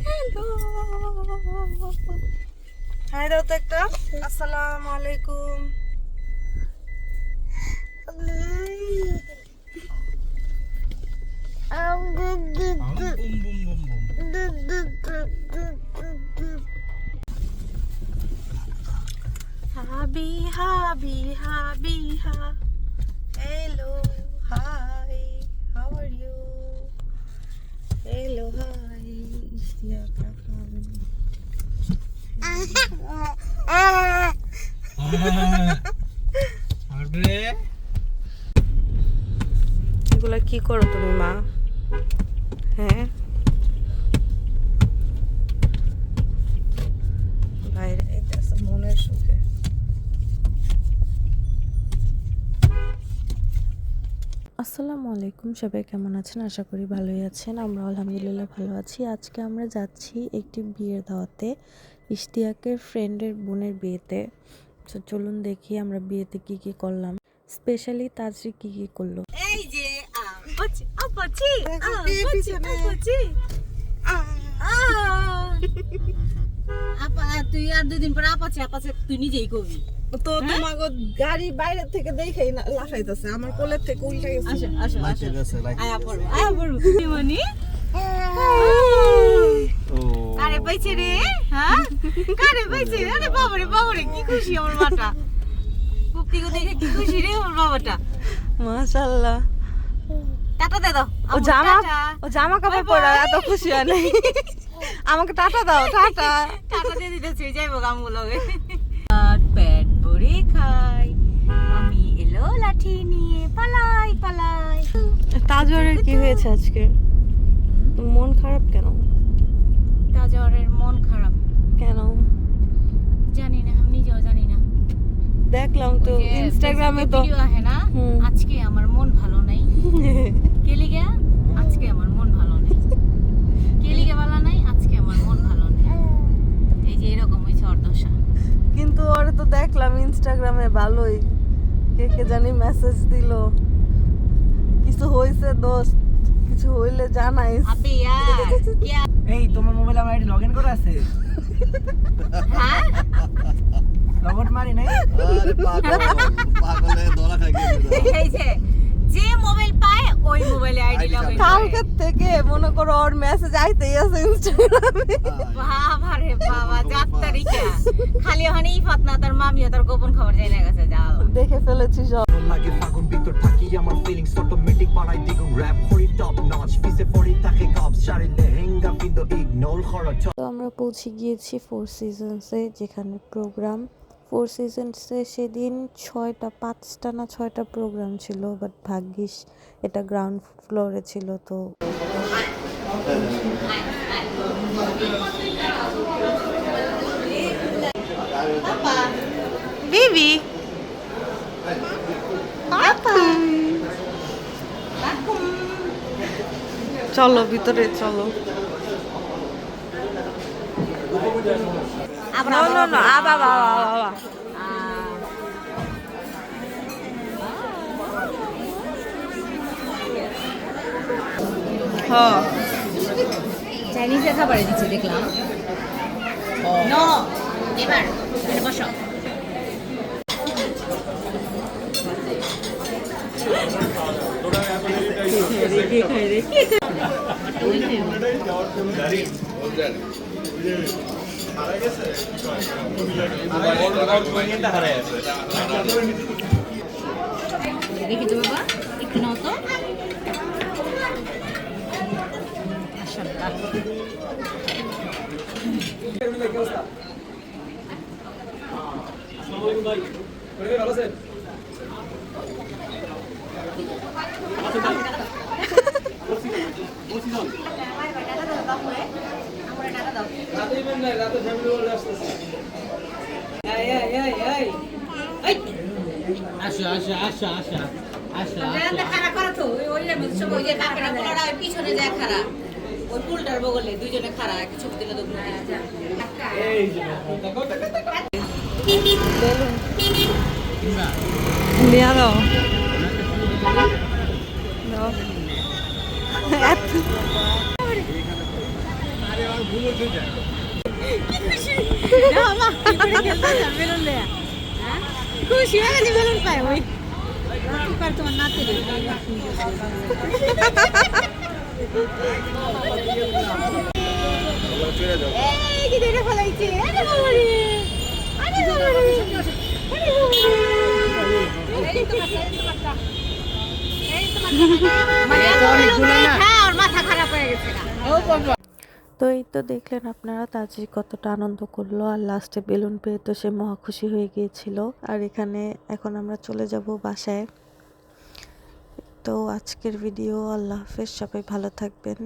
Hello, high দাও তো একটা। আসসালামু আলাইকুম। হাবি হাবি হাবি হা। Hello, hi, how are you? Hello, hi, ইশতিয়াকা খান। এগুলা কি করো তুমি মা? হ্যাঁ, বাইরে এটা মনের সুখে। আসসালামু আলাইকুম, সবাই কেমন আছেন? আশা করি ভালোই আছেন। আমরা আলহামদুলিল্লাহ ভালো আছি। আজকে আমরা যাচ্ছি একটি বিয়ের দাওয়াতে, ইশতিয়াকের ফ্রেন্ডের বোনের বিয়েতে। তো চলুন দেখি আমরা বিয়েতে কি কি করলাম, স্পেশালি তাজরি কি কি করলো। এই যে আপচি আপচি আপচি আপচি আপা তুই আর দুদিন পর আপচি আপচি তুই নিজেই কবি তো তোমাকে গাড়ি বাইরে থেকে দেখেই না লাফাইতেছে, আমার কোলের থেকে উল্টে গেছে। আসো আসো আসো আয়া পড়ো মনি কারে পাইছে রে, হ্যাঁ কারে পাইছে? আরে বাবারে কি খুশি আমার মাটা, পুপটিকে দেখে কি খুশি রে আমার বাবাটা। মাশাআল্লাহ। টাটা দে দাও। ও জামা কাপড় পরে এত খুশি হয় নাই। আমাকে টাটা দাও, টাটা। টাটা দিয়ে দিতেছি, যাইবো গামু লগে। পেট ভরে খাই, আমি এলো লাঠি নিয়ে পালাই পালাই। তাজওয়ারের কি হয়েছে আজকে? মন খারাপ কেন? তাজওয়ারের মন খারাপ কেন জানি না, আমি নিজেও জানি না। দেখলাম তো ইনস্টাগ্রামে তো ভিডিও আছে না, আজকে আমার মন ভালো নাই। কেলিগা আজকে আমার মন ভালো নাই, কেলিগা ভালো নাই, আজকে আমার মন ভালো নাই। এই যে এরকম হইছে ওর দশা। কিন্তু ওরে তো দেখলাম ইনস্টাগ্রামে ভালোই, কে কে জানি মেসেজ দিল, কিছু হইছে দোস্ত, কিছু হইলে জানাইস। আবে यार क्या এই তোমার মোবাইলে আমার আইডি লগইন করা আছে? হ্যাঁ লগআউট মারি নাই? আরে পাগলে ধরা খাই গেছে। এই যে মোবাইল পায় ওই মোবাইলে আইডি লগইন করে। কালকে থেকে মনে করো ওর মেসেজ আইতেই আছে ইনস্টাগ্রামে। বাবা রে বাবা, যাত্তারিকা খালি হনেই ফাতনা তার মামিও তার গোপন খবর যাই না গেছে। যাও দেখে ফেলেছি সব। লাগে ফাগুন ভিতর থাকি আমার ফিলিংস অটোমেটিক বানাই দিগুন র‍্যাপ করি টপ নচ পিছে পড়ি তাকে কাপস শাড়ি লেহেঙ্গা পিন্দো ইগনোর খরচ। তো আমরা পৌঁছে গিয়েছি ফোর সিজনসে, যেখানে প্রোগ্রাম ফোর সিজনসে সেদিন 5টা না 6টা প্রোগ্রাম ছিল, বাট ভাগ্যিস এটা গ্রাউন্ড ফ্লোরে ছিল। তো বিবি চলো ভিতরে চলো। চাইনিজে খাবারে দিচ্ছে দেখলাম। নো এবার এটা বসো। দেখি তো বাবা একটু নাও তো। পিছনে যায় খারা, ওই পুলটার বগলে দুইজনে খারা, একটা ছবি দিলে তো নিয়ে দাও। বেলুন দেয়া খুশি হয়ে গেছে বেলুন পায় ওই তোমার নাতি চলে যাও এই কি দেখে ফলাইছে আরে বাবা রে আরে বাবা রে এই তো বাচ্চা মাথা খারাপ হয়ে গেছে তো এই তো দেখলেন আপনারা তাজি কতটা আনন্দ করলো আর লাস্টে বেলুন পেয়ে তো সে মহা খুশি হয়ে গিয়েছিল। আর এখানে এখন আমরা চলে যাব বাসায়। তো আজকের ভিডিও, আল্লাহ হাফেজ, সবাই ভালো থাকবেন।